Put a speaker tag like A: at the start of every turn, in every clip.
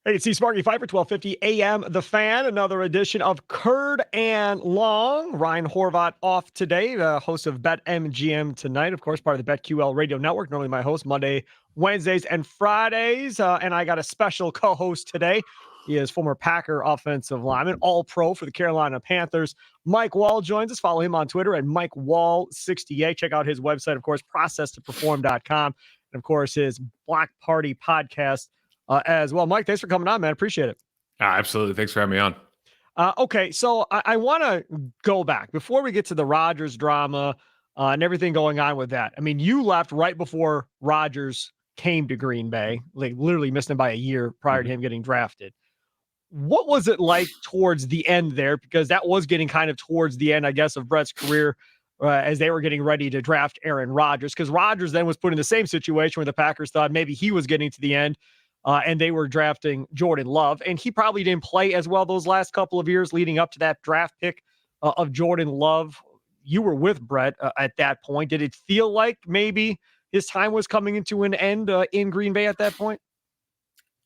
A: Hey, it's Sparky Fifer, 1250 AM The Fan, another edition of Curd and Long. Ryan Horvat off today, host of BetMGM Tonight, of course, part of the BetQL radio network. Normally my host Monday, Wednesdays, and Fridays. And I got a special co-host today. He is former Packer offensive lineman, all-pro for the Carolina Panthers. Mike Wahle joins us. Follow him on Twitter at Mike Wahle68. Check out his website, of course, processtoperform.com. And, of course, his Block Party podcast as well. Mike, thanks for coming on, man. Appreciate it.
B: Absolutely. Thanks for having me on.
A: Okay, so I want to go back before we get to the Rodgers drama and everything going on with that. I mean, you left right before Rodgers came to Green Bay, like literally missed him by a year prior to him getting drafted. What was it like towards the end there? Because that was getting kind of towards the end, I guess, of Brett's career as they were getting ready to draft Aaron Rodgers. Because Rodgers then was put in the same situation where the Packers thought maybe he was getting to the end. And they were drafting Jordan Love, and he probably didn't play as well those last couple of years leading up to that draft pick of Jordan Love. You were with Brett at that point. Did it feel like maybe his time was coming into an end in Green Bay at that point?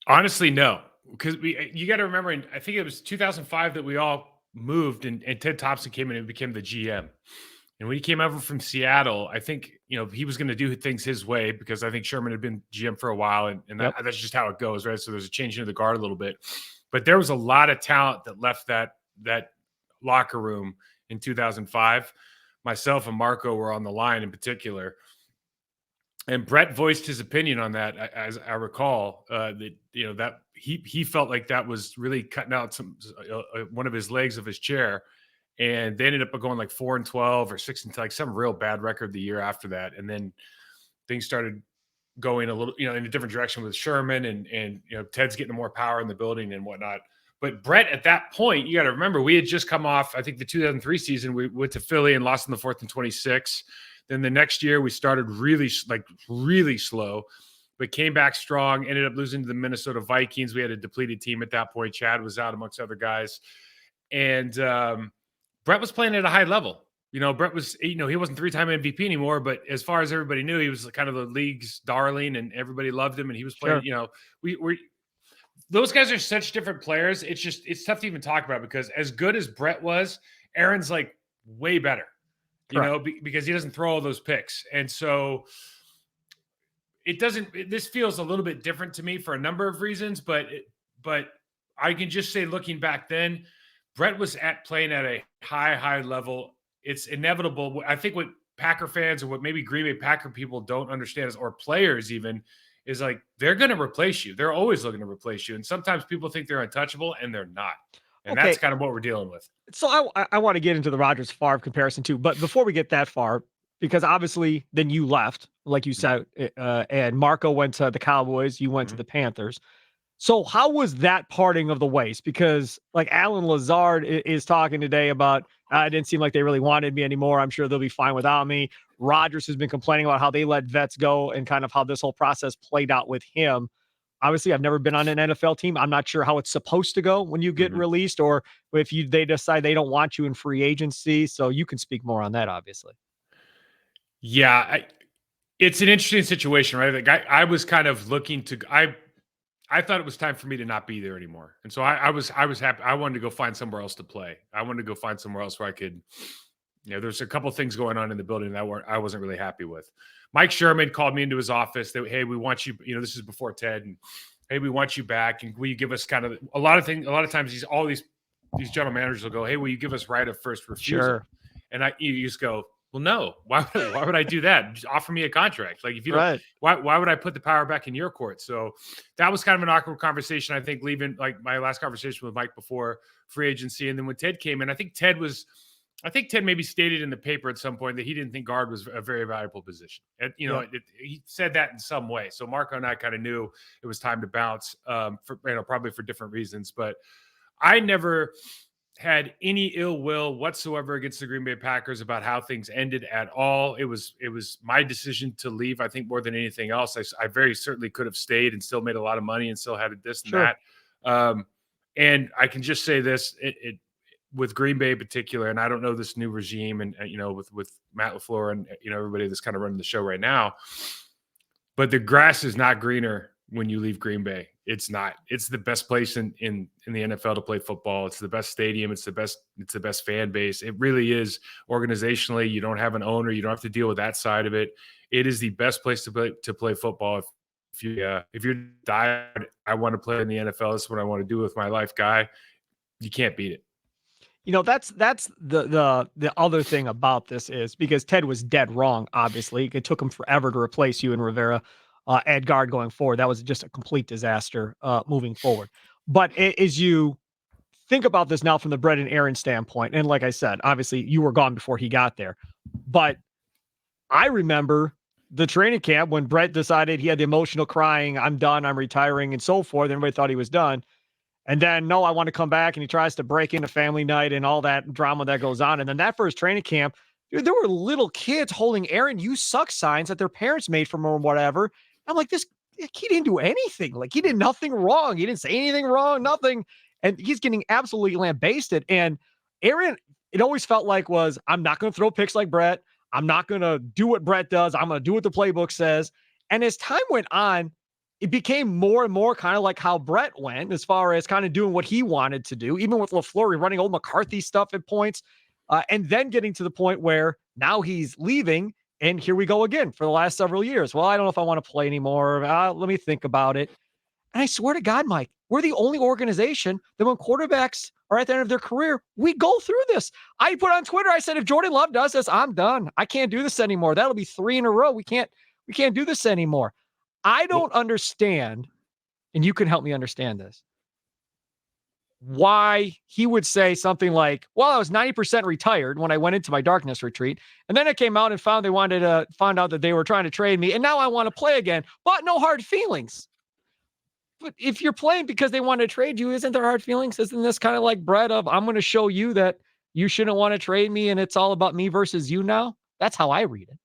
B: Honestly, no, because you got to remember, I think it was 2005 that we all moved, and Ted Thompson came in and became the GM. And when he came over from Seattle, I think, he was going to do things his way because I think Sherman had been GM for a while, and that's just how it goes, right? So there's a changing of the guard a little bit. But there was a lot of talent that left that locker room in 2005. Myself and Marco were on the line in particular. And Brett voiced his opinion on that, as I recall, that he felt like that was really cutting out one of his legs of his chair. And they ended up going like 4-12 or 6 like some real bad record the year after that. And then things started going a little, in a different direction with Sherman and Ted's getting more power in the building and whatnot. But Brett, at that point, you got to remember, we had just come off, I think, the 2003 season. We went to Philly and lost in the 4th and 26. Then the next year we started really slow, but came back strong, ended up losing to the Minnesota Vikings. We had a depleted team at that point. Chad was out amongst other guys. And, Brett was playing at a high level. Brett was, he wasn't 3-time MVP anymore, but as far as everybody knew, he was kind of the league's darling and everybody loved him. And he was playing, those guys are such different players. It's tough to even talk about because as good as Brett was, Aaron's like way better, because he doesn't throw all those picks. And so this feels a little bit different to me for a number of reasons, but I can just say looking back then, Brett was playing at a high level. It's inevitable. I think what Packer fans or what maybe Green Bay Packer people don't understand or players even, is like they're going to replace you. They're always looking to replace you. And sometimes people think they're untouchable and they're not. And that's kind of what we're dealing with.
A: So I want to get into the Rodgers Favre comparison too. But before we get that far, because obviously then you left, like you said, and Marco went to the Cowboys. You went to the Panthers. So how was that parting of the ways? Because like Alan Lazard is talking today about, it didn't seem like they really wanted me anymore. I'm sure they'll be fine without me. Rodgers has been complaining about how they let vets go and kind of how this whole process played out with him. Obviously, I've never been on an NFL team. I'm not sure how it's supposed to go when you get released or if they decide they don't want you in free agency. So you can speak more on that, obviously.
B: Yeah, it's an interesting situation, right? Like I was kind of looking to I thought it was time for me to not be there anymore. And so I was happy. I wanted to go find somewhere else to play. I wanted to go find somewhere else where I could, there's a couple of things going on in the building that I wasn't really happy with. Mike Sherman called me into his office. Hey, we want you, this is before Ted, and hey, we want you back. And will you give us kind of a lot of times these general managers will go, hey, will you give us right of first refusal? Sure. And you just go, well, no, why would I do that? Just offer me a contract. Like if you don't, why would I put the power back in your court? So that was kind of an awkward conversation. I think leaving like my last conversation with Mike before free agency. And then when Ted came in, I think Ted maybe stated in the paper at some point that he didn't think guard was a very valuable position. And, he said that in some way. So Marco and I kind of knew it was time to bounce probably for different reasons, but I never had any ill will whatsoever against the Green Bay Packers about how things ended at all. It was my decision to leave. I think more than anything else, I very certainly could have stayed and still made a lot of money and still had this and that. And I can just say this, it with Green Bay in particular, and I don't know this new regime and with Matt LaFleur and everybody that's kind of running the show right now, but the grass is not greener when you leave Green Bay. It's not. It's the best place in the NFL to play football. It's the best stadium. It's the best fan base. It really is. Organizationally, you don't have an owner. You don't have to deal with that side of it. It is the best place to play football. If you're diehard, I want to play in the NFL. This is what I want to do with my life, guy. You can't beat it.
A: That's the other thing about this is because Ted was dead wrong. Obviously, it took him forever to replace you and Rivera at guard going forward. That was just a complete disaster moving forward. But as you think about this now from the Brett and Aaron standpoint, and like I said, obviously you were gone before he got there, but I remember the training camp when Brett decided he had the emotional crying, "I'm done, I'm retiring," and so forth. Everybody thought he was done. And then, no, I want to come back. And he tries to break into family night and all that drama that goes on. And then that first training camp, dude, there were little kids holding Aaron, "You suck" signs that their parents made from him or whatever. I'm like, this he didn't do anything. Like, he did nothing wrong. He didn't say anything wrong, nothing. And he's getting absolutely lambasted. And Aaron, it always felt like was, I'm not going to throw picks like Brett. I'm not going to do what Brett does. I'm going to do what the playbook says. And as time went on, it became more and more kind of like how Brett went as far as kind of doing what he wanted to do, even with LaFleur running old McCarthy stuff at points, and then getting to the point where now he's leaving. And here we go again for the last several years. Well, I don't know if I want to play anymore. Let me think about it. And I swear to God, Mike, we're the only organization that when quarterbacks are at the end of their career, we go through this. I put on Twitter, I said, if Jordan Love does this, I'm done. I can't do this anymore. That'll be 3 in a row. We can't do this anymore. I don't understand, and you can help me understand this, why he would say something like, well, I was 90% retired when I went into my darkness retreat. And then I came out and found out that they were trying to trade me. And now I want to play again, but no hard feelings. But if you're playing because they want to trade you, isn't there hard feelings? Isn't this kind of like Brett of, I'm going to show you that you shouldn't want to trade me and it's all about me versus you now? That's how I read it.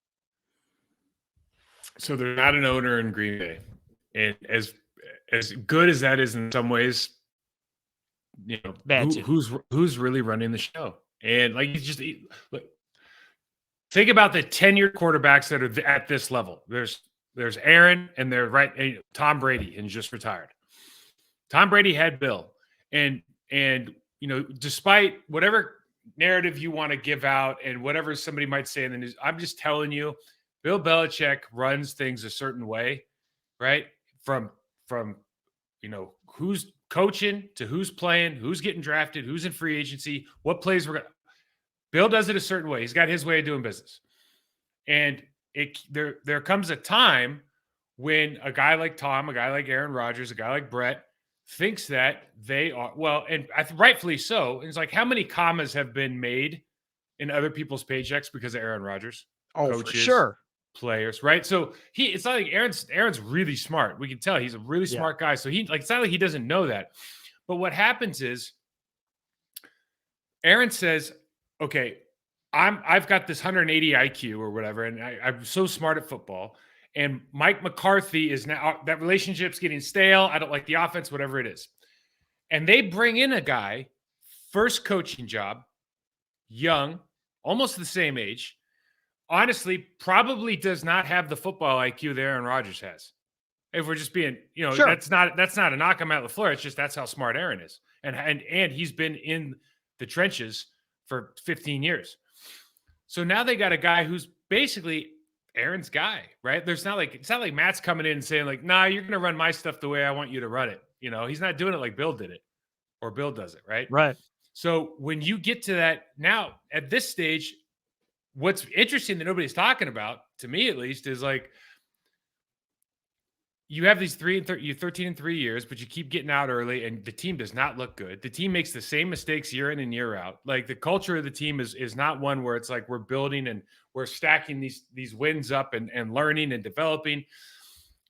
B: So they're not an owner in Green Bay. And as good as that is in some ways, who's really running the show? And like, look, think about the tenured quarterbacks that are at this level. There's Aaron, and Tom Brady, and just retired. Tom Brady had Bill, and despite whatever narrative you want to give out and whatever somebody might say in the news, I'm just telling you, Bill Belichick runs things a certain way, right? From who's coaching to who's playing, who's getting drafted, who's in free agency, what plays we're going to. Bill does it a certain way. He's got his way of doing business. And there comes a time when a guy like Tom, a guy like Aaron Rodgers, a guy like Brett thinks that they are, well, and rightfully so. It's like, how many commas have been made in other people's paychecks because of Aaron Rodgers?
A: Oh, coaches, for sure.
B: Players, right? So it's not like Aaron's really smart. We can tell he's a really smart guy. So it's not like he doesn't know that. But what happens is Aaron says, okay, I've got this 180 IQ or whatever, and I'm so smart at football. And Mike McCarthy is now, that relationship's getting stale. I don't like the offense, whatever it is. And they bring in a guy, first coaching job, young, almost the same age. Honestly, probably does not have the football IQ that Aaron Rodgers has. If we're just being, sure. that's not a knock on Matt LaFleur. It's just that's how smart Aaron is, and he's been in the trenches for 15 years. So now they got a guy who's basically Aaron's guy, right? It's not like Matt's coming in and saying like, "Nah, you're going to run my stuff the way I want you to run it." He's not doing it like Bill did it, or Bill does it, right?
A: Right.
B: So when you get to that now at this stage. What's interesting that nobody's talking about, to me at least, is like you have these 13 and 3 years, but you keep getting out early, and the team does not look good. The team makes the same mistakes year in and year out. Like the culture of the team is not one where it's like we're building and we're stacking these wins up and learning and developing.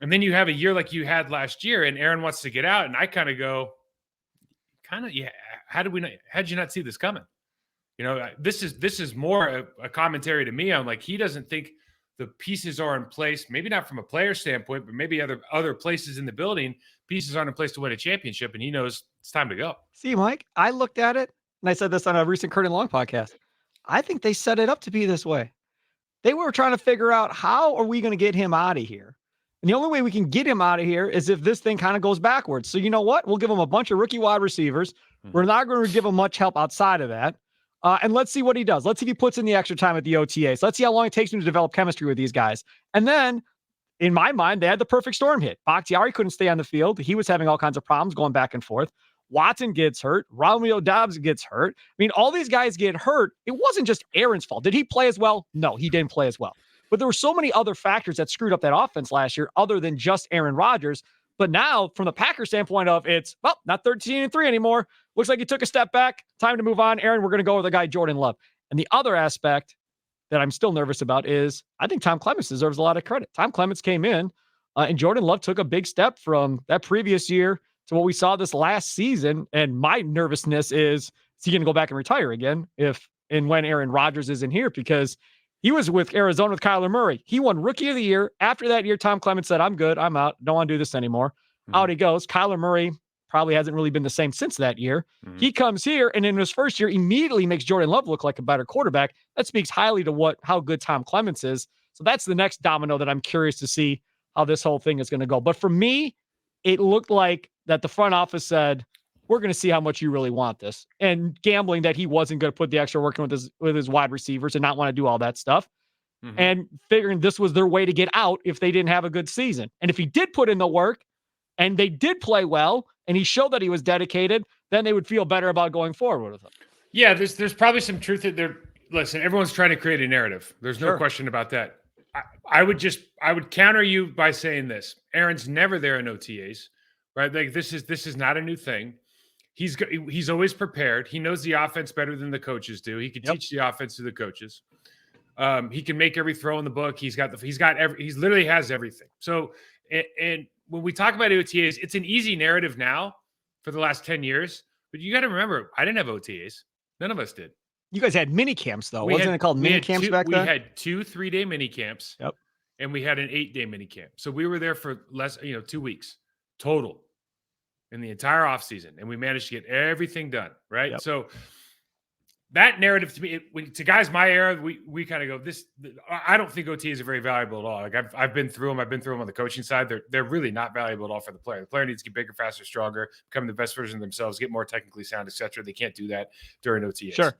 B: And then you have a year like you had last year, and Aaron wants to get out, and I kind of go, yeah. How did you not see this coming? This is more a commentary to me on like he doesn't think the pieces are in place, maybe not from a player standpoint, but maybe other places in the building, pieces aren't in place to win a championship, and he knows it's time to go.
A: See, Mike, I looked at it, and I said this on a recent Kurt and Long podcast. I think they set it up to be this way. They were trying to figure out how are we going to get him out of here? And the only way we can get him out of here is if this thing kind of goes backwards. So you know what? We'll give him a bunch of rookie wide receivers. We're not going to give him much help outside of that. And let's see what he does. Let's see if he puts in the extra time at the OTAs. Let's see how long it takes him to develop chemistry with these guys. And then, in my mind, they had the perfect storm hit. Bakhtiari couldn't stay on the field. He was having all kinds of problems going back and forth. Watson gets hurt. Romeo Dobbs gets hurt. I mean, all these guys get hurt. It wasn't just Aaron's fault. Did he play as well? No, he didn't play as well. But there were so many other factors that screwed up that offense last year other than just Aaron Rodgers. But now, from the Packers standpoint of it's, well, not 13-3 anymore. Looks like you took a step back. Time to move on. Aaron, we're going to go with the guy Jordan Love. And the other aspect that I'm still nervous about is I think Tom Clements deserves a lot of credit. Tom Clements came in and Jordan Love took a big step from that previous year to what we saw this last season. And my nervousness is he going to go back and retire again if and when Aaron Rodgers isn't here? Because he was with Arizona with Kyler Murray. He won Rookie of the Year. After that year, Tom Clements said, I'm good. I'm out. Don't want to do this anymore. Out he goes. Kyler Murray probably hasn't really been the same since that year. He comes here and in his first year immediately makes Jordan Love look like a better quarterback. That speaks highly to how good Tom Clements is. So that's the next domino that I'm curious to see how this whole thing is going to go. But for me, it looked like that the front office said, we're going to see how much you really want this. And gambling that he wasn't going to put the extra work in with his wide receivers and not want to do all that stuff. And figuring this was their way to get out if they didn't have a good season. And if he did put in the work and they did play well and he showed that he was dedicated, then they would feel better about going forward with him.
B: Yeah, there's probably some truth there. Listen, everyone's trying to create a narrative. There's no question about that. I would counter you by saying this. Aaron's never there in OTAs, right? Like this is not a new thing. He's always prepared. He knows the offense better than the coaches do. He can teach the offense to the coaches. He can make every throw in the book. He literally has everything. So, and when we talk about OTAs, it's an easy narrative now for the last 10 years, but you got to remember, I didn't have OTAs. None of us did.
A: You guys had mini camps though. Wasn't it called mini camps back then?
B: We had 2 3-day mini camps.
A: Yep.
B: And we had an 8-day mini camp. So we were there for 2 weeks total in the entire off season. And we managed to get everything done. Right. Yep. So that narrative to me, to guys my era, we kind of go this. I don't think OTAs are very valuable at all. Like I've been through them. I've been through them on the coaching side. They're really not valuable at all for the player. The player needs to get bigger, faster, stronger, become the best version of themselves, get more technically sound, etc. They can't do that during OTAs.
A: Sure.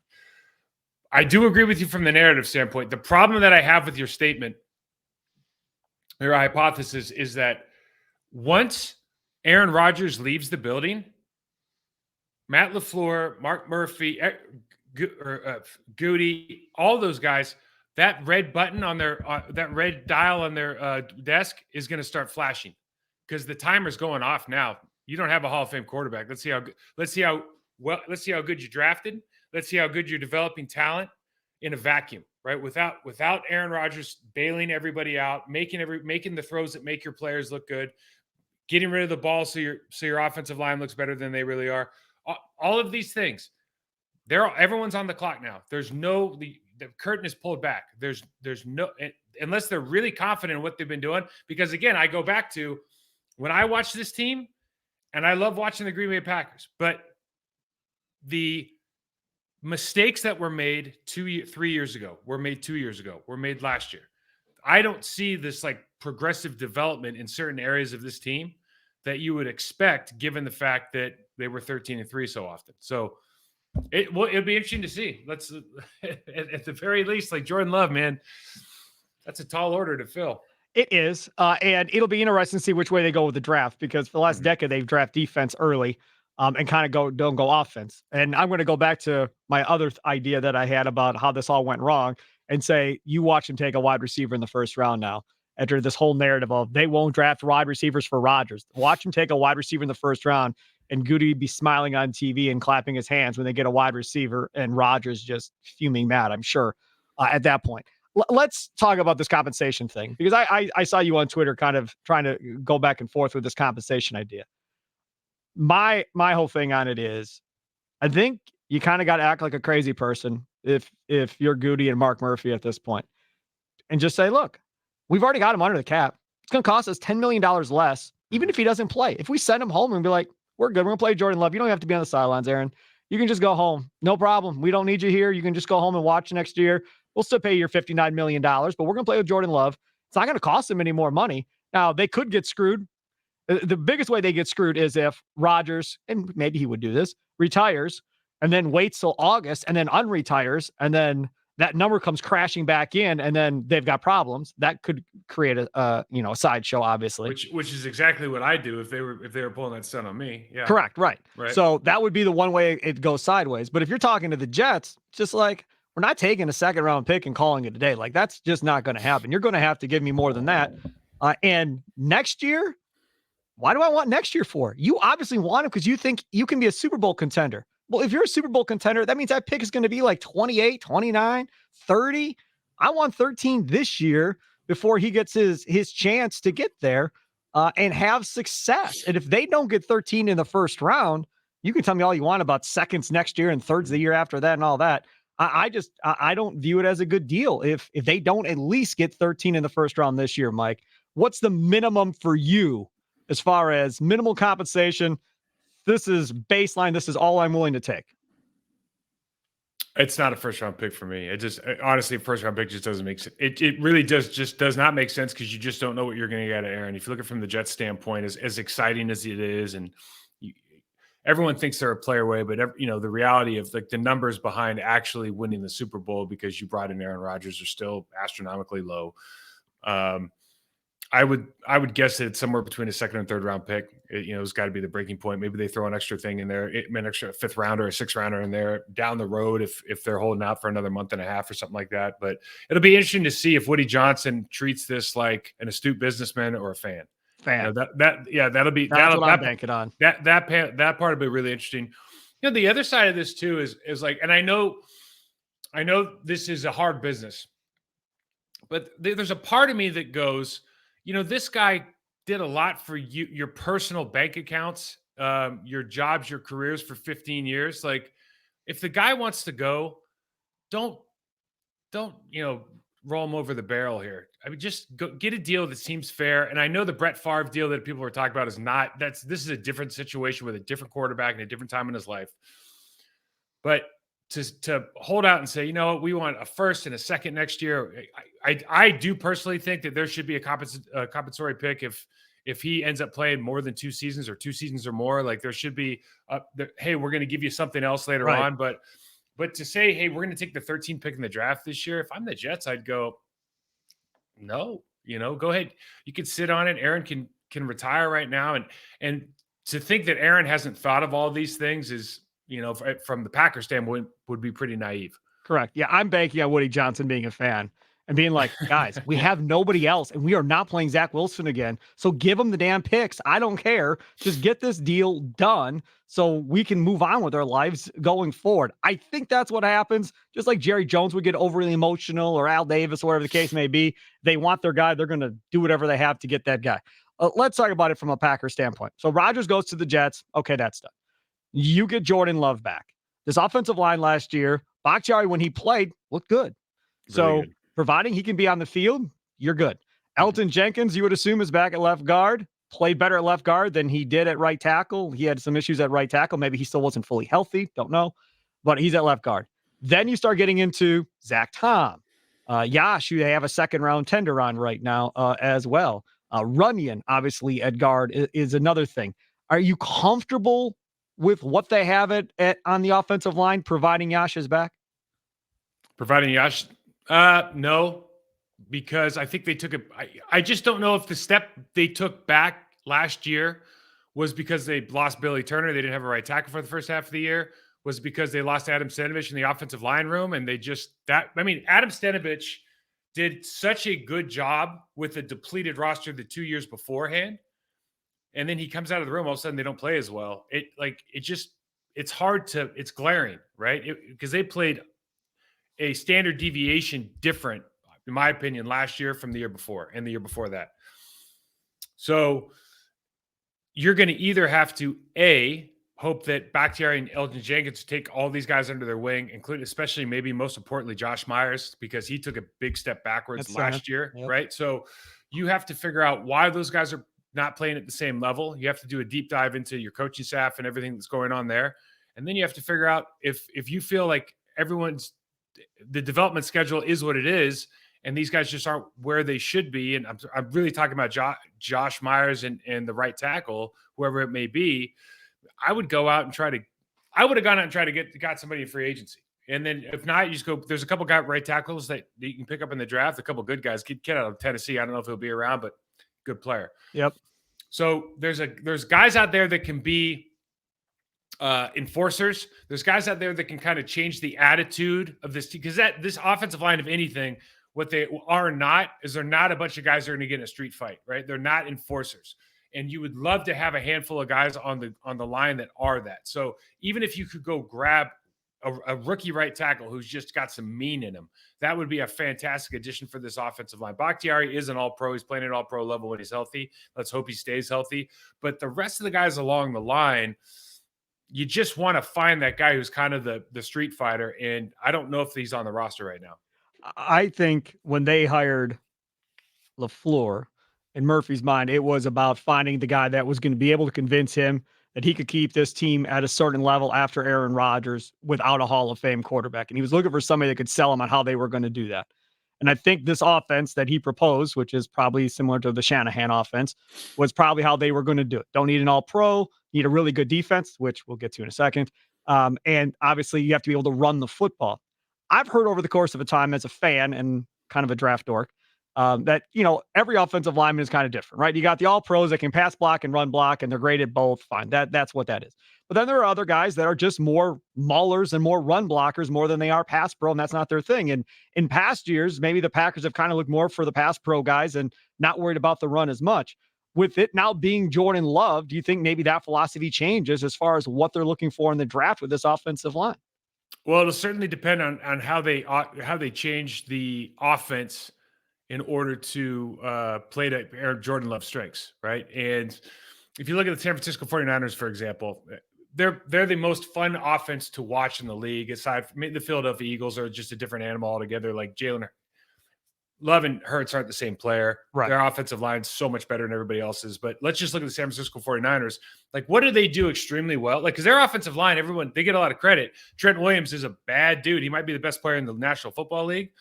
B: I do agree with you from the narrative standpoint. The problem that I have with your statement, your hypothesis, is that once Aaron Rodgers leaves the building, Matt LaFleur, Mark Murphy, Goody, all those guys, that red button on their that red dial on their desk is going to start flashing because the timer's going off now. You don't have a Hall of Fame quarterback. Let's see how good you drafted. Let's see how good you're developing talent in a vacuum, right? Without Aaron Rodgers bailing everybody out, making the throws that make your players look good, getting rid of the ball so your offensive line looks better than they really are. All of these things. Everyone's on the clock now. There's the curtain is pulled back. There's no, unless they're really confident in what they've been doing. Because again, I go back to when I watch this team, and I love watching the Green Bay Packers, but the mistakes that were made 3 years ago were made 2 years ago, were made last year. I don't see this like progressive development in certain areas of this team that you would expect, given the fact that they were 13-3 so often. So it'll be interesting to see. Let's at the very least, like Jordan Love, man, that's a tall order to fill.
A: It is, and it'll be interesting to see which way they go with the draft because for the last decade they've drafted defense early, and kind of don't go offense. And I'm going to go back to my other idea that I had about how this all went wrong and say you watch him take a wide receiver in the first round now. After this whole narrative of they won't draft wide receivers for Rodgers, watch him take a wide receiver in the first round. And Goody be smiling on TV and clapping his hands when they get a wide receiver and Rodgers just fuming mad, I'm sure, at that point. Let's talk about this compensation thing because I saw you on Twitter kind of trying to go back and forth with this compensation idea. My whole thing on it is I think you kind of got to act like a crazy person if you're Goody and Mark Murphy at this point and just say, look, we've already got him under the cap. It's going to cost us $10 million less, even if he doesn't play. If we send him home and be like, we're good. We're going to play Jordan Love. You don't have to be on the sidelines, Aaron. You can just go home. No problem. We don't need you here. You can just go home and watch next year. We'll still pay your $59 million, but we're going to play with Jordan Love. It's not going to cost him any more money. Now, they could get screwed. The biggest way they get screwed is if Rodgers, and maybe he would do this, retires and then waits till August and then unretires, and then that number comes crashing back in, and then they've got problems. That could create a sideshow, obviously.
B: Which is exactly what I do if they were pulling that stunt on me. Yeah.
A: Correct. Right.
B: Right.
A: So that would be the one way it goes sideways. But if you're talking to the Jets, just like, we're not taking a second round pick and calling it a day. Like, that's just not going to happen. You're going to have to give me more than that. And next year, why do I want next year for? You obviously want him because you think you can be a Super Bowl contender. Well, if you're a Super Bowl contender, that means that pick is going to be like 28, 29, 30. I want 13 this year before he gets his chance to get there and have success. And if they don't get 13 in the first round, you can tell me all you want about seconds next year and thirds the year after that and all that. I don't view it as a good deal if they don't at least get 13 in the first round this year, Mike. What's the minimum for you as far as minimal compensation? This is baseline. This is all I'm willing to take.
B: It's not a first round pick for me. It just honestly, first round pick just doesn't make sense. It really does not make sense because you just don't know what you're going to get at Aaron. If you look at it from the Jets standpoint, as exciting as it is, and everyone thinks they're a player away, but the reality of like the numbers behind actually winning the Super Bowl because you brought in Aaron Rodgers are still astronomically low. I would guess that it's somewhere between a second and third round pick. It's got to be the breaking point. Maybe they throw an extra thing in there, an extra fifth rounder, a sixth rounder in there down the road if they're holding out for another month and a half or something like that. But it'll be interesting to see if Woody Johnson treats this like an astute businessman or a fan. That'll be
A: what I'm banking on.
B: That part will be really interesting. The other side of this too is like, and I know this is a hard business, but there's a part of me that goes, this guy did a lot for you, your personal bank accounts, your jobs, your careers for 15 years. Like, if the guy wants to go, don't roll him over the barrel here. I mean, just go get a deal that seems fair. And I know the Brett Favre deal that people are talking about is not. This is a different situation with a different quarterback and a different time in his life. But to hold out and say, we want a first and a second next year. I do personally think that there should be a compensatory pick if he ends up playing more than 2 seasons or 2 seasons or more. Like, there should be, hey, we're going to give you something else later on. But to say, hey, we're going to take the 13th pick in the draft this year, if I'm the Jets, I'd go, no, go ahead. You can sit on it. Aaron can retire right now. And to think that Aaron hasn't thought of all these things is, from the Packers standpoint, would be pretty naive.
A: Correct. Yeah, I'm banking on Woody Johnson being a fan and being like, guys, we have nobody else, and we are not playing Zach Wilson again. So give him the damn picks. I don't care. Just get this deal done so we can move on with our lives going forward. I think that's what happens. Just like Jerry Jones would get overly emotional, or Al Davis, or whatever the case may be. They want their guy. They're going to do whatever they have to get that guy. Let's talk about it from a Packers standpoint. So Rodgers goes to the Jets. Okay, that's done. You get Jordan Love back. This offensive line last year, Bakhtiari, when he played, looked good. So providing he can be on the field, you're good. Elton Jenkins, you would assume, is back at left guard, played better at left guard than he did at right tackle. He had some issues at right tackle. Maybe he still wasn't fully healthy. Don't know. But he's at left guard. Then you start getting into Zach Tom. Yosh, who they have a second round tender on right now as well. Runyon, obviously, at guard is another thing. Are you comfortable with what they have on the offensive line, providing Yosh is back?
B: Providing Yosh? No, because I think they took it. I just don't know if the step they took back last year was because they lost Billy Turner. They didn't have a right tackle for the first half of the year. Was because they lost Adam Stenavich in the offensive line room. And Adam Stenavich did such a good job with a depleted roster the 2 years beforehand. And then he comes out of the room, all of a sudden they don't play as well. It's glaring, right? Because they played a standard deviation different, in my opinion, last year from the year before and the year before that. So you're going to either have to, hope that Bakhtiari and Elgin Jenkins take all these guys under their wing, including, especially maybe most importantly, Josh Myers, because he took a big step backwards last year, right? So you have to figure out why those guys are not playing at the same level. You have to do a deep dive into your coaching staff and everything that's going on there. And then you have to figure out if you feel like the development schedule is what it is, and these guys just aren't where they should be. And I'm really talking about Josh Myers and the right tackle, whoever it may be. I would go out and I would have gone out and tried to got somebody in free agency. And then if not, you just go, there's a couple guys, right tackles that you can pick up in the draft, a couple good guys. Kid out of Tennessee. I don't know if he'll be around, but good player.
A: Yep.
B: So there's guys out there that can be enforcers. There's guys out there that can kind of change the attitude of this team, because this offensive line, if anything, what they are not is they're not a bunch of guys that are going to get in a street fight, right? They're not enforcers. And you would love to have a handful of guys on the line that are that. So even if you could go grab a rookie right tackle who's just got some mean in him, that would be a fantastic addition for this offensive line. Bakhtiari is an all-pro. He's playing at all-pro level when he's healthy. Let's hope he stays healthy. But the rest of the guys along the line, you just want to find that guy who's kind of the street fighter. And I don't know if he's on the roster right now.
A: I think when they hired LaFleur, in Murphy's mind, it was about finding the guy that was going to be able to convince him that he could keep this team at a certain level after Aaron Rodgers without a Hall of Fame quarterback. And he was looking for somebody that could sell him on how they were going to do that. And I think this offense that he proposed, which is probably similar to the Shanahan offense, was probably how they were going to do it. Don't need an all-pro, need a really good defense, which we'll get to in a second. And obviously you have to be able to run the football. I've heard over the course of a time as a fan and kind of a draft dork, that, every offensive lineman is kind of different, right? You got the all pros that can pass block and run block, and they're great at both. Fine. That's what that is. But then there are other guys that are just more maulers and more run blockers more than they are pass pro. And that's not their thing. And in past years, maybe the Packers have kind of looked more for the pass pro guys and not worried about the run as much. With it now being Jordan Love, do you think maybe that philosophy changes as far as what they're looking for in the draft with this offensive line?
B: Well, it'll certainly depend on how they change the offense in order to play to Jordan Love's strengths, right? And if you look at the San Francisco 49ers, for example, they're the most fun offense to watch in the league, aside from the Philadelphia Eagles are just a different animal altogether. Like Jalen Love and Hurts aren't the same player.
A: Right.
B: Their offensive line's so much better than everybody else's. But let's just look at the San Francisco 49ers. Like, what do they do extremely well? Like, because their offensive line, they get a lot of credit. Trent Williams is a bad dude. He might be the best player in the National Football League.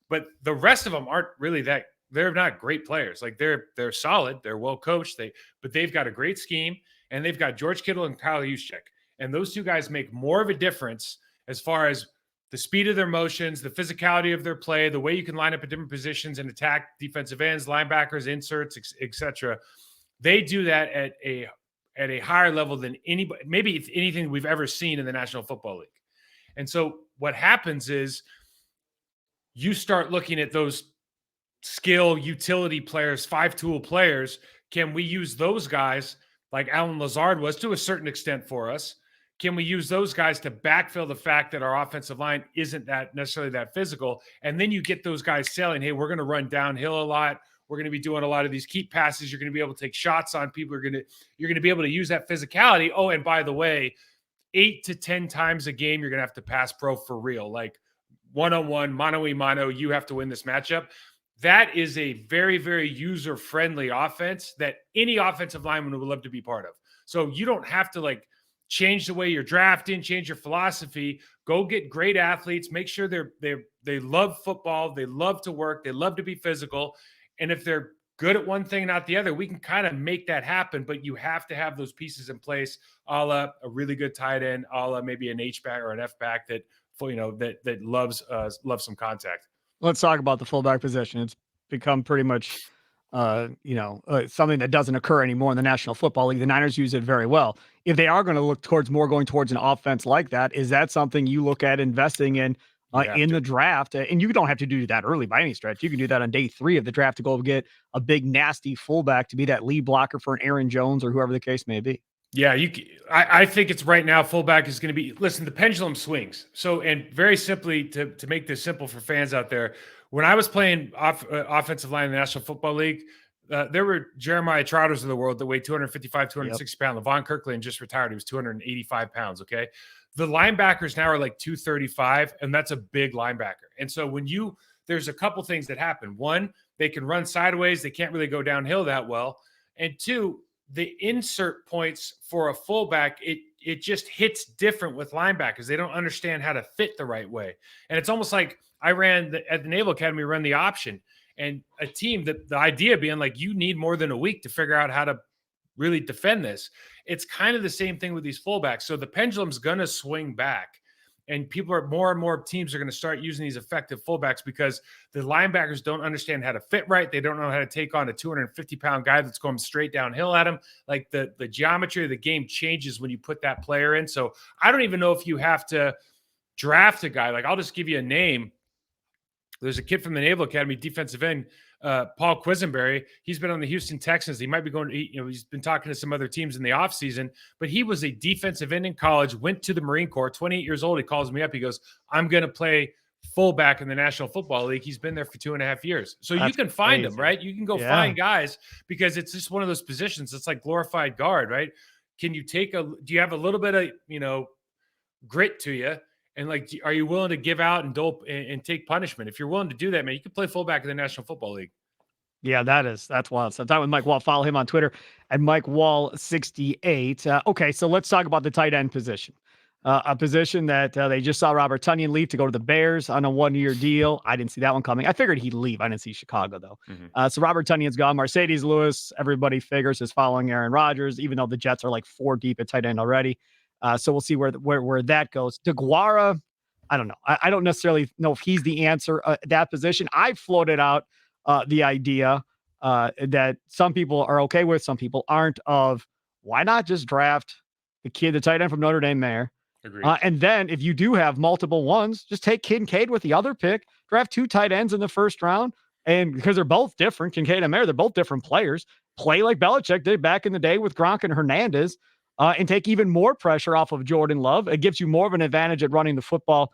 B: But the rest of them aren't really that. They're not great players. Like they're solid. They're well coached. But they've got a great scheme, and they've got George Kittle and Kyle Juszczyk. And those two guys make more of a difference as far as the speed of their motions, the physicality of their play, the way you can line up at different positions and attack defensive ends, linebackers, inserts, etc. They do that at a higher level than anybody, maybe anything we've ever seen in the National Football League. And so what happens is, you start looking at those skill utility players, 5-tool players. Can we use those guys like Alan Lazard was to a certain extent for us? Can we use those guys to backfill the fact that our offensive line isn't that necessarily that physical? And then you get those guys selling, hey, we're going to run downhill a lot. We're going to be doing a lot of these keep passes. You're going to be able to take shots on people. You're going to be able to use that physicality. Oh, and by the way, 8 to 10 times a game, you're going to have to pass pro for real. Like, one-on-one, mano-a-mano, you have to win this matchup. That is a very, very user-friendly offense that any offensive lineman would love to be part of. So you don't have to change the way you're drafting, change your philosophy. Go get great athletes. Make sure they love football. They love to work. They love to be physical. And if they're good at one thing, not the other, we can kind of make that happen. But you have to have those pieces in place, a la a really good tight end, a la maybe an H-back or an F-back that loves some contact.
A: Let's talk about the fullback position. It's become pretty much, something that doesn't occur anymore in the National Football League. The Niners use it very well. If they are going to look going towards an offense like that, is that something you look at investing in the draft? And you don't have to do that early by any stretch. You can do that on day 3 of the draft to go get a big, nasty fullback to be that lead blocker for an Aaron Jones or whoever the case may be.
B: Yeah, I think it's right now fullback is going to be, listen, the pendulum swings. So, and very simply to make this simple for fans out there, when I was playing offensive line in the National Football League, there were Jeremiah Trouters of the world that weighed 255, 260 pounds. Levon Kirkland just retired. He was 285 pounds. Okay. The linebackers now are like 235, and that's a big linebacker. And so there's a couple things that happen. One, they can run sideways. They can't really go downhill that well. And two, the insert points for a fullback, it just hits different with linebackers. They don't understand how to fit the right way. And it's almost like I ran at the Naval Academy, run the option, and a team that the idea being like, you need more than a week to figure out how to really defend this. It's kind of the same thing with these fullbacks. So the pendulum's going to swing back. And more and more teams are going to start using these effective fullbacks because the linebackers don't understand how to fit right. They don't know how to take on a 250-pound guy that's going straight downhill at them. Like the geometry of the game changes when you put that player in. So I don't even know if you have to draft a guy. Like, I'll just give you a name. There's a kid from the Naval Academy, defensive end, Paul Quisenberry. He's been on the Houston Texans. He might be going to, he's been talking to some other teams in the offseason, but he was a defensive end in college, went to the Marine Corps, 28 years old. He calls me up. He goes, I'm going to play fullback in the National Football League. He's been there for 2.5 years. So you can find them, right? You can go find guys because it's just one of those positions. It's like glorified guard, right? Do you have a little bit of, grit to you? And like, are you willing to give out and dope and take punishment? If you're willing to do that, man, you can play fullback in the National Football League.
A: Yeah, that's wild. So I'm talking with Mike Wahle. Follow him on Twitter at Mike Wahle 68. Okay, so let's talk about the tight end position. A position that they just saw Robert Tonyan leave to go to the Bears on a 1-year deal. I didn't see that one coming. I figured he'd leave. I didn't see Chicago, though. So Robert Tonyan's gone. Mercedes Lewis, everybody figures, is following Aaron Rodgers, even though the Jets are like 4 deep at tight end already. So we'll see where that goes. DeGuara, I don't know. I don't necessarily know if he's the answer at that position. I floated out the idea that some people are okay with, some people aren't, of why not just draft the tight end from Notre Dame there. And then if you do have multiple ones, just take Kincaid with the other pick, draft 2 tight ends in the first round. And because they're both different, Kincaid and Mayer, they're both different players. Play like Belichick did back in the day with Gronk and Hernandez, and take even more pressure off of Jordan Love. It gives you more of an advantage at running the football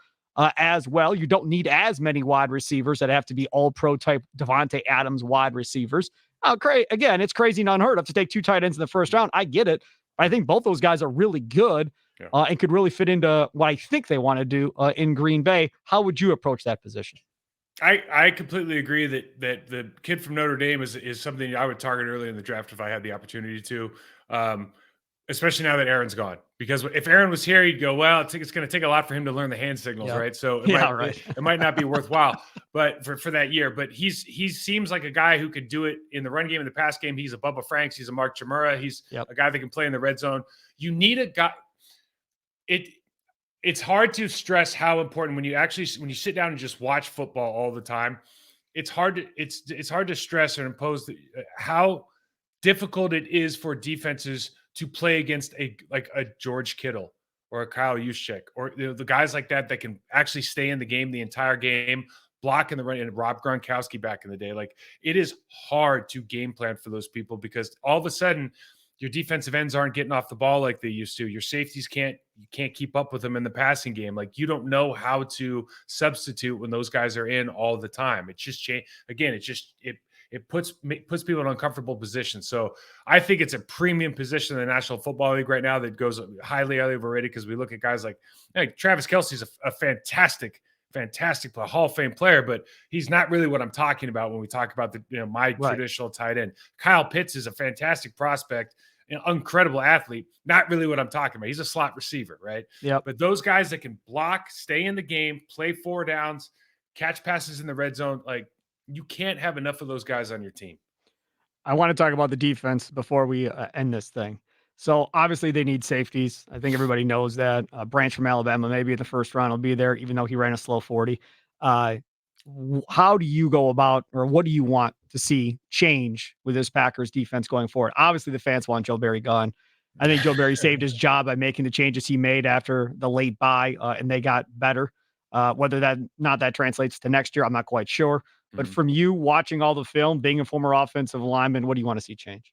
A: as well. You don't need as many wide receivers that have to be all pro type Devontae Adams wide receivers. Again, it's crazy and unheard of to take 2 tight ends in the first round. I get it. I think both those guys are really good and could really fit into what I think they want to do in Green Bay. How would you approach that position?
B: I completely agree that the kid from Notre Dame is something I would target early in the draft if I had the opportunity to. Especially now that Aaron's gone, because if Aaron was here, you'd go, well, it's going to take a lot for him to learn the hand signals, right? So it might not be worthwhile, but for that year. But he seems like a guy who could do it in the run game and the pass game. He's a Bubba Franks. He's a Mark Chimura. He's a guy that can play in the red zone. You need a guy. It's hard to stress how important when you sit down and just watch football all the time. It's hard to stress or impose how difficult it is for defenses to play against a George Kittle or a Kyle Juszczyk or the guys like that can actually stay in the game the entire game, block in the run, and Rob Gronkowski back in the day. Like, it is hard to game plan for those people because all of a sudden your defensive ends aren't getting off the ball like they used to. Your safeties can't keep up with them in the passing game. Like, you don't know how to substitute when those guys are in all the time. It just change again. It puts people in uncomfortable positions. So I think it's a premium position in the National Football League right now that goes highly overrated because we look at guys like Travis Kelce's a fantastic Hall of Fame player, but he's not really what I'm talking about when we talk about my traditional tight end. Kyle Pitts is a fantastic prospect, an incredible athlete, not really what I'm talking about. He's a slot receiver, right?
A: Yeah.
B: But those guys that can block, stay in the game, play 4 downs, catch passes in the red zone, like, you can't have enough of those guys on your team.
A: I want to talk about the defense before we end this thing. So obviously they need safeties. I think everybody knows that. Branch from Alabama, maybe in the first round, will be there, even though he ran a slow 40. How do you go about, or what do you want to see change with this Packers defense going forward? Obviously the fans want Joe Barry gone. I think Joe Barry saved his job by making the changes he made after the late bye, and they got better. Whether that translates to next year, I'm not quite sure. But from you watching all the film, being a former offensive lineman, what do you want to see change?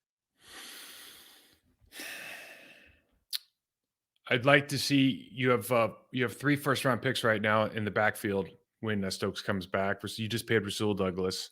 B: I'd like to see you have 3 first-round picks right now in the backfield when Stokes comes back. You just paid Rasul Douglas.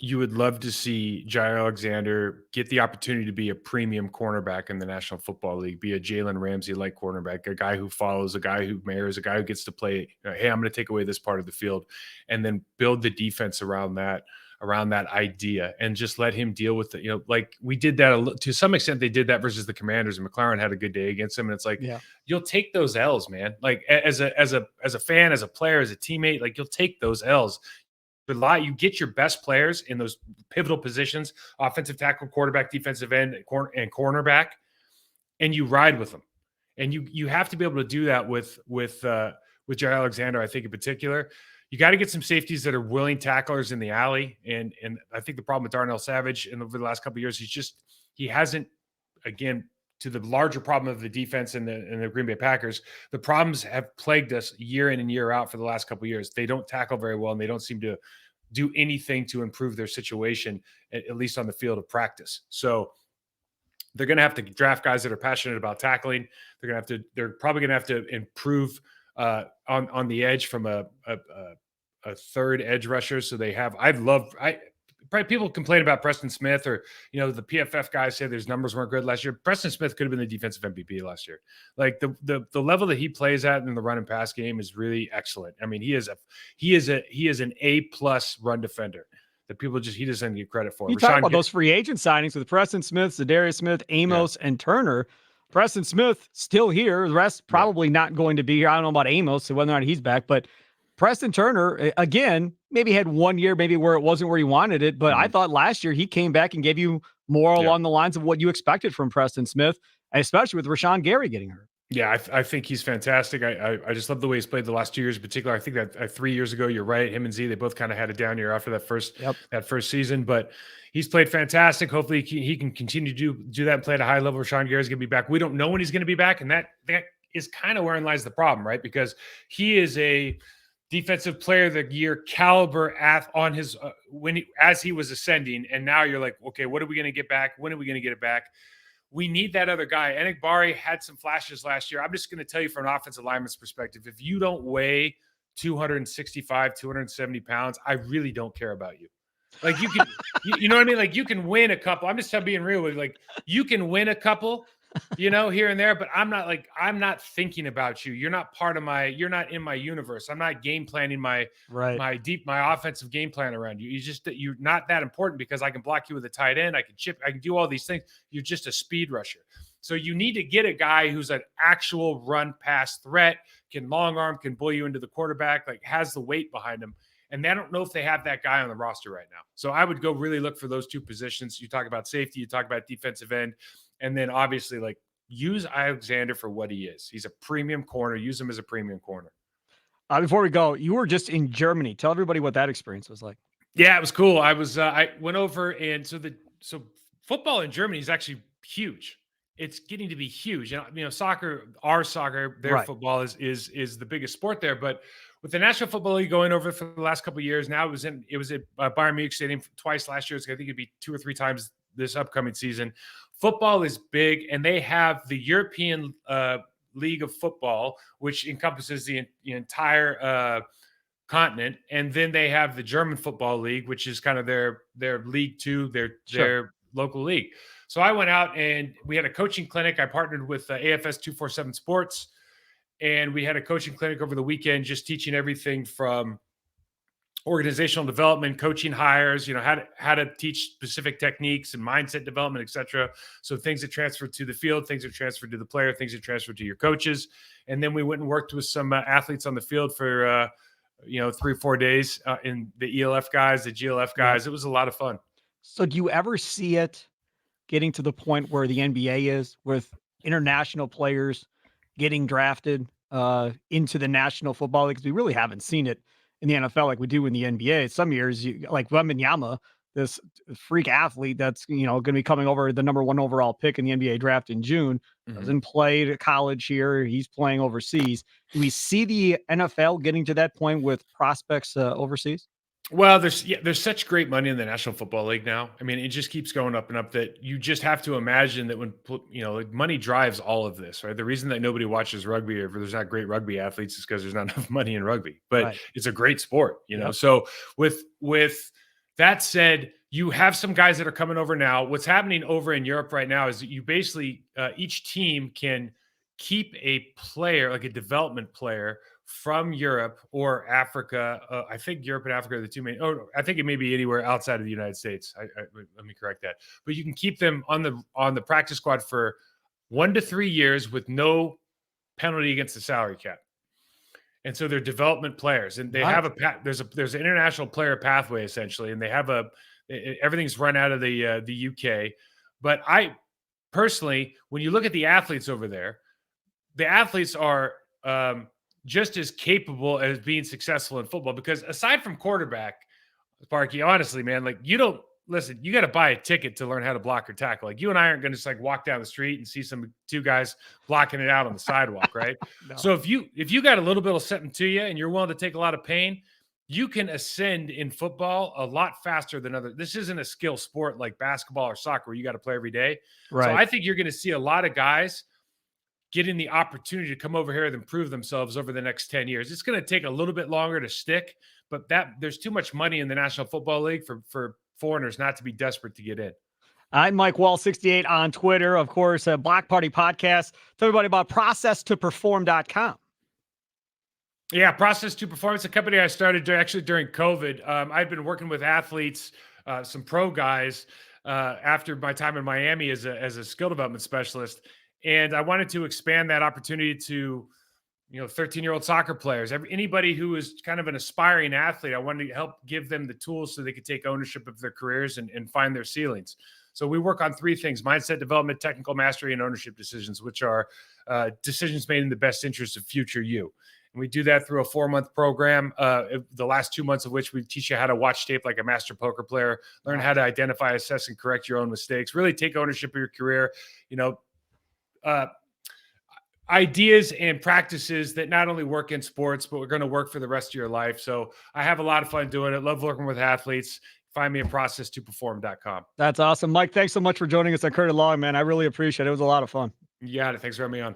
B: You would love to see Jair Alexander get the opportunity to be a premium cornerback in the National Football League, be a Jalen Ramsey-like cornerback, a guy who follows, a guy who marries, a guy who gets to play, hey, I'm going to take away this part of the field, and then build the defense around that. around that idea and just let him deal with it. Like we did that to some extent. They did that versus the Commanders, and McLaren had a good day against them. And it's like, you'll take those L's, man. Like as a fan, as a player, as a teammate, like you'll take those L's. You get your best players in those pivotal positions: offensive tackle, quarterback, defensive end, and cornerback, and you ride with them. And you have to be able to do that with Jair Alexander, I think in particular. You got to get some safeties that are willing tacklers in the alley. And I think the problem with Darnell Savage over the last couple of years, he hasn't, again, to the larger problem of the defense and the Green Bay Packers, the problems have plagued us year in and year out for the last couple of years. They don't tackle very well, and they don't seem to do anything to improve their situation, at least on the field of practice. So they're going to have to draft guys that are passionate about tackling. They're probably going to have to improve on the edge from a third edge rusher. So they have, probably people complain about Preston Smith, or, the PFF guys say his numbers weren't good last year. Preston Smith could have been the defensive MVP last year. Like the level that he plays at in the run and pass game is really excellent. I mean, he is an A+ run defender that he doesn't get credit for.
A: You talk about those free agent signings with Preston Smith, Zadarius Smith, Amos, and Turner. Preston Smith still here. The rest probably not going to be here. I don't know about Amos and whether or not he's back, but Preston Turner, again, maybe had 1 year, maybe where it wasn't where he wanted it. But I thought last year he came back and gave you more along the lines of what you expected from Preston Smith, especially with Rashawn Gary getting hurt.
B: Yeah, I think he's fantastic. I just love the way he's played the last 2 years in particular. I think that 3 years ago, you're right. Him and Z, they both kind of had a down year after that first season, but he's played fantastic. Hopefully he can continue to do that and play at a high level. Rashawn Gary's going to be back. We don't know when he's going to be back, and that is kind of wherein lies the problem, right? Because he is a defensive player of the year caliber on his as he was ascending, and now you're like, okay, what are we going to get back? When are we going to get it back? We need that other guy. Enikbari had some flashes last year. I'm just going to tell you from an offensive lineman's perspective, if you don't weigh 265, 270 pounds, I really don't care about you. Like you can, you know what I mean? Like you can win a couple. I'm just being real with you. Like you can win a couple, here and there, but I'm not thinking about you. You're not you're not in my universe. I'm not game planning my offensive game plan around you. You're not that important because I can block you with a tight end. I can chip, I can do all these things. You're just a speed rusher. So you need to get a guy who's an actual run pass threat, can long arm, can bully you into the quarterback, like has the weight behind him. And I don't know if they have that guy on the roster right now. So I would go really look for those two positions. You talk about safety, you talk about defensive end. And then obviously, like, use Alexander for what he is. He's a premium corner. Use him as a premium corner.
A: Before we go, you were just in Germany. Tell everybody what that experience was like.
B: Yeah, it was cool. I went over, and so football in Germany is actually huge. It's getting to be huge. Soccer, their football is the biggest sport there. But with the National Football League going over for the last couple of years, now it was at Bayern Munich Stadium twice last year. I think it'd be 2 or 3 times this upcoming season. Football is big, and they have the European League of Football, which encompasses the entire continent, and then they have the German Football League, which is kind of their League Two, their local league. So I went out and we had a coaching clinic. I partnered with AFS 247 Sports, and we had a coaching clinic over the weekend, just teaching everything from organizational development, coaching hires, how to teach specific techniques and mindset development, et cetera. So things that transfer to the field, things that transfer to the player, things that transfer to your coaches. And then we went and worked with some athletes on the field for, 3 or 4 days in the ELF guys, the GLF guys. It was a lot of fun. So
A: do you ever see it getting to the point where the NBA is, with international players getting drafted into the National Football League? Because we really haven't seen it in the NFL like we do in the NBA. Some years, like Wembanyama, this freak athlete that's going to be coming over the number 1 overall pick in the NBA draft in June, doesn't play at college here. He's playing overseas. Do we see the NFL getting to that point with prospects overseas? Well, there's such great money in the National Football League now. I mean, it just keeps going up and up, that you just have to imagine that when money drives all of this, right? The reason that nobody watches rugby, or there's not great rugby athletes, is because there's not enough money in rugby. But it's a great sport, So with that said, you have some guys that are coming over now. What's happening over in Europe right now is that you basically each team can keep a player, like a development player,
B: from Europe or Africa. I think Europe and Africa are the two main. Oh, I think it may be anywhere outside of the United States. Let me correct that. But you can keep them on the practice squad for 1 to 3 years with no penalty against the salary cap. And so they're development players, and they have there's an international player pathway essentially, and they have everything's run out of the UK. But I personally, when you look at the athletes over there, the athletes are just as capable as being successful in football, because aside from quarterback, Sparky, honestly, man, like you got to buy a ticket to learn how to block or tackle. Like you and I aren't going to just like walk down the street and see two guys blocking it out on the sidewalk, right?
A: No.
B: So if you got a little bit of something to you and you're willing to take a lot of pain, you can ascend in football a lot faster than others. This isn't a skill sport like basketball or soccer where you got to play every day.
A: Right.
B: So I think you're going to see a lot of guys getting the opportunity to come over here and prove themselves over the next 10 years. It's going to take a little bit longer to stick, but there's too much money in the National Football League for foreigners not to be desperate to get in.
A: I'm Mike Wahle 68 on Twitter. Of course, Block Party Podcast. Tell everybody about process2perform.com.
B: Yeah, Process to Perform. It's a company I started actually during COVID. I'd been working with athletes, some pro guys, after my time in Miami as a skill development specialist. And I wanted to expand that opportunity to 13-year-old soccer players, anybody who is kind of an aspiring athlete. I wanted to help give them the tools so they could take ownership of their careers and find their ceilings. So we work on 3 things: mindset development, technical mastery, and ownership decisions, which are decisions made in the best interest of future you. And we do that through a 4-month program, the last 2 months of which we teach you how to watch tape like a master poker player, learn how to identify, assess, and correct your own mistakes, really take ownership of your career, ideas and practices that not only work in sports, but we're going to work for the rest of your life. So I have a lot of fun doing it. Love working with athletes. Find me at process2perform.com.
A: That's awesome. Mike, thanks so much for joining us on Curtis Long, man. I really appreciate it. It was a lot of fun.
B: You got it. Thanks for having me on.